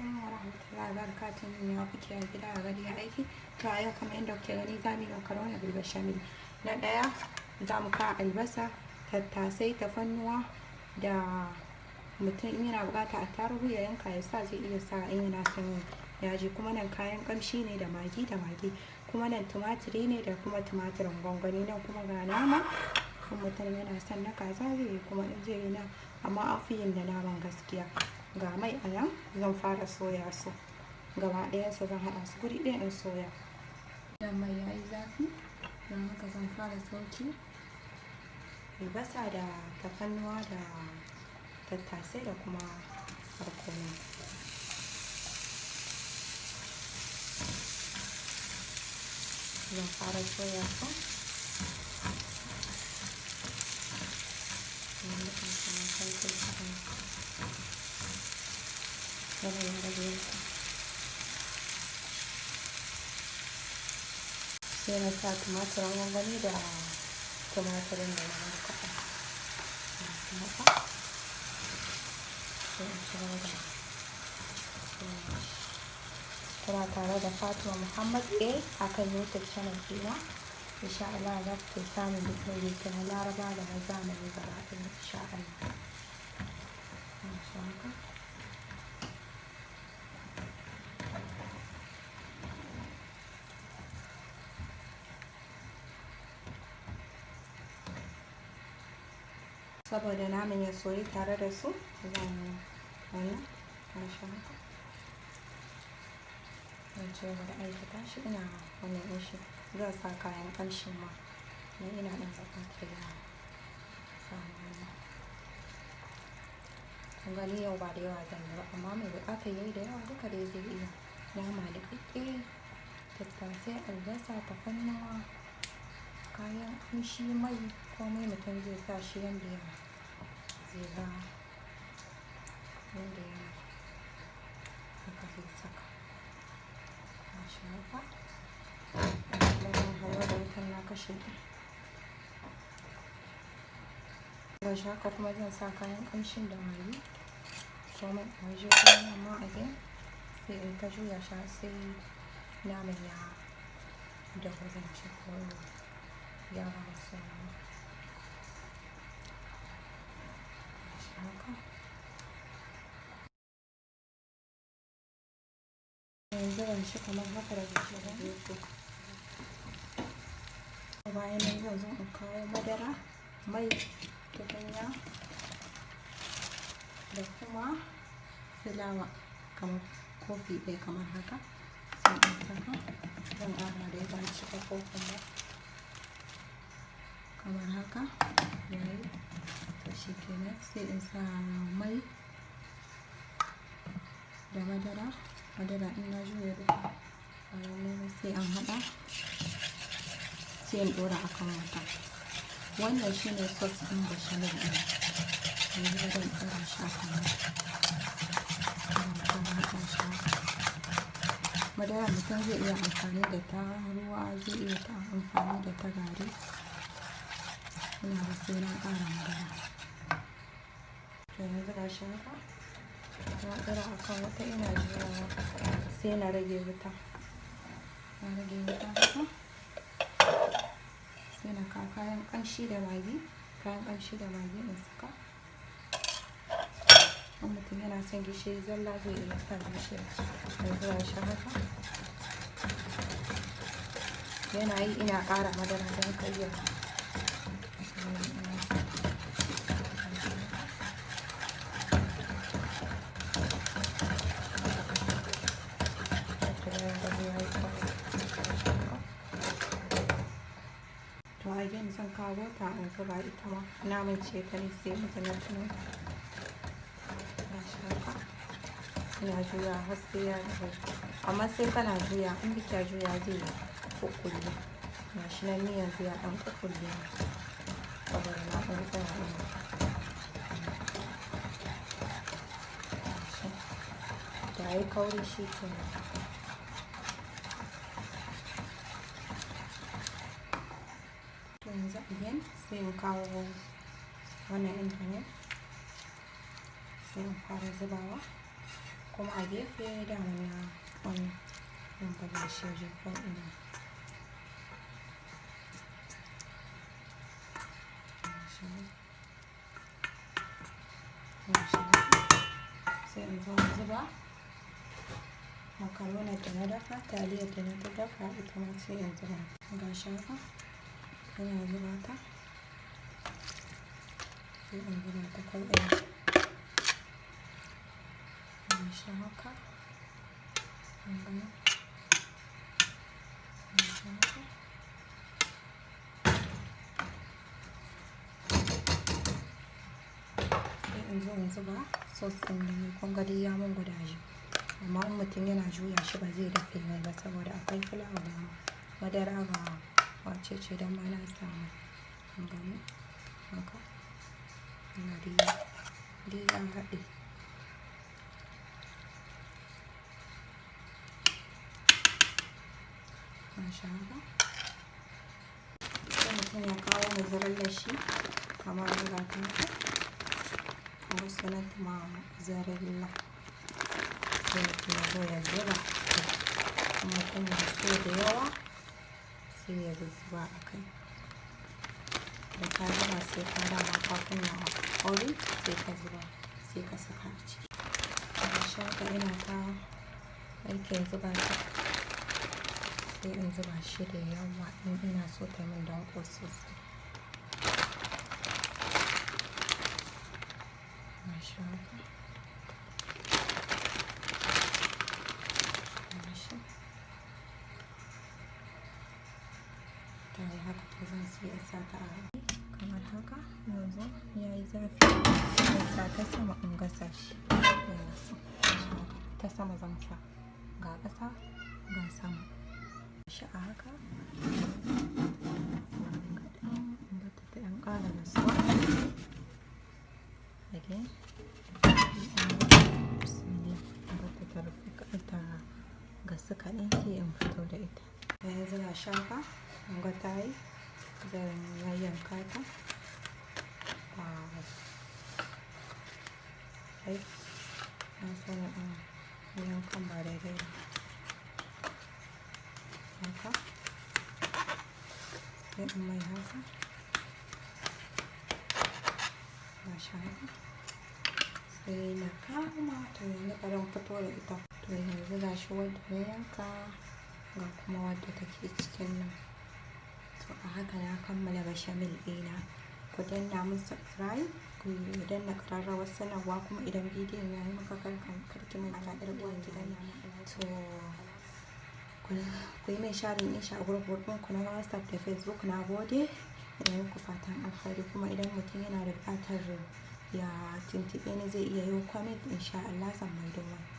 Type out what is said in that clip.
alaikum wa rahmatullahi wa barakatuhu. Ya kuke a gida a gari a aiki? To a yau kamar yadda kuke gani za mu yi makaroni bil bashamel. Na ɗaya za mu kawo albasa, tattasai, tafarnuwa da mutum in yana buƙata attarugu ya yanka ya sa zai iya sa in yana son yaji. Kuma nan kayan ƙamshi ne da magi. Kuma nan tumatiri ne da kuma tumatirin gwangwani. Nan kuma ga nama. Kuma mutum yana son na kaza zai yi, kuma in zai yi na amma an fi yin da naman gaskiya. Ga mai a nan zan fara soya su gaba ɗayansu, zan haɗa su guri ɗaya in soya. Nan mai ya yi zafi, don haka zan fara sauki albasa da tafarnuwa da tattasai da kuma barkono. Zan fara soya su. Sai na sa tumatirin gwangwani da tumatirin da na markaɗa. Kuna tare da Fatima Muhammad a kan YouTube channel ɗina. Insha Allah za ku samu duk na Laraba da na zamani gaba ɗaya insha Allah. Saboda naman ya soyi tare da su, zan wannan zan ci gaba da aikata shi. Ina wannan ɗin shi, zan sa kayan ƙamshin ma ni ina ɗan buƙatar ya samu wannan. Kun gani yau ba da yawa zan yi ba, amma mai buƙatar yayi da yawa duka dai zai iya. Nama da ƙiƙƙi, tattasai, albasa, tafarnuwa, kayan ƙamshi, mai, komai mutum zai sa shi yanda ya zai ga yanda ya haka zai saka. Masha Allah. Bayan hawa da wutan na kashe ta. Gashi haka kuma zan sa kayan ƙamshin da magi. Komai a waje ɗaya, amma again sai in ta juya shi sai naman ya dahu, zan ci ko ya gama soyawa. Yanzu ban shi kamar haka da gishiri. Bayan nan zan zo in kawo madara, mai, tukunya da kuma fulawa kamar kofi ɗaya kamar haka. Sai in saka, zan ƙara da ban cika kofin ba kamar haka. Yayi to shi kenan sai in sa mai da madara in na juya duka sai an haɗa, sai in ɗora a kan wuta. Wannan shine sauce ɗin bashamel ɗin. Yanzu zan ɗora shi a kan madara. Mutum zai iya amfani da ta ruwa, zai iya ta amfani da ta gari. Ina ga sai na ƙara madara. To yanzu ga shi haka na ɗora a kan wuta ina juyawa, sai na rage wuta. Na rage wuta haka. Sai na kawo kayan ƙamshi da magi in saka. In mutum yana son gishiri zalla zai iya sa gishiri. Yanzu ga shi haka yana yi, ina ƙara madara don kar ya to again zan kawo ta in zuba ita ma naman ce ta ne sai in zana tuno. Ina juya har sai ya dahu, amma sai kana juya, in bika juya zai kukkulle. Gashi nan ni yanzu ya ɗan kukkulle saboda na ɗan tsaya ina. Da yayi kauri shi kenan. To yanzu again sai in kawo wannan intanet sai in fara zubawa. kuma a gefe da na wani ba shi ko ina. Sai in zo in zuba makaronar da na dafa, taliyar da na dafa ita ma sai in zuba. Ga shi haka ina zuba ta, sai in zuba ta ko ina. Ga shi haka, in zo in zuba sos ɗin da kun ga dai ya mun gudaje, amma in mutum yana juya shi ba zai dafe mai ba saboda akwai fulawa da madara ga wacece don ma na samu gani haka ina dai ya haɗe. Masha Allah. Sai mutum ya kawo mozzarella shi kamar ga ta wasu na mozzarella sai mutum ya zo ya zuba, kuma mutum ya so da yawa sai ya zuzzuba a kai. Da ka zuba sai ka dama ka kunna oven sai ka zuba sai ka saka a ciki. Da shaka ina ta aikin zuba ta, sai in zuba shi da yawa in ina so ta min danƙo sosai. Masha Allah. Ta yi haka to zan sai in sa ta a kamar haka. Yanzu ya yi zafi zan sa ta sama in gasa shi. Ta sama zan sa, ga ƙasa ga sama. Shi a haka in bata ta ɗan ƙara nasuwa again. Bismillah, in bata ta rufe ta gasu kaɗan sai in fito da ita. Yanzu na shafa in ga ta yi, zan yayyanka ta. Ai na sani yankan ba daidai ba. Haka sai in mai haka. Masha Allah. Sai na kama ta yanzu ƙaran fito da ita. To yanzu ga shi wadda na yanka ga kuma wadda take cikin nan. To a haka na kammala bechamel ɗina. Ku danna mun subscribe, ku danna ƙararrawar sanarwa, kuma idan bidiyon ya yi maka karki mun ala ɗarɓuwan gidan to ku yi mai sharing ɗin shi a group ɗinku na WhatsApp da Facebook. Na gode, ina muku fatan alheri, kuma idan mutum yana da buƙatar ya tuntuɓe ni zai iya yi comment, insha Allah zan maido mai.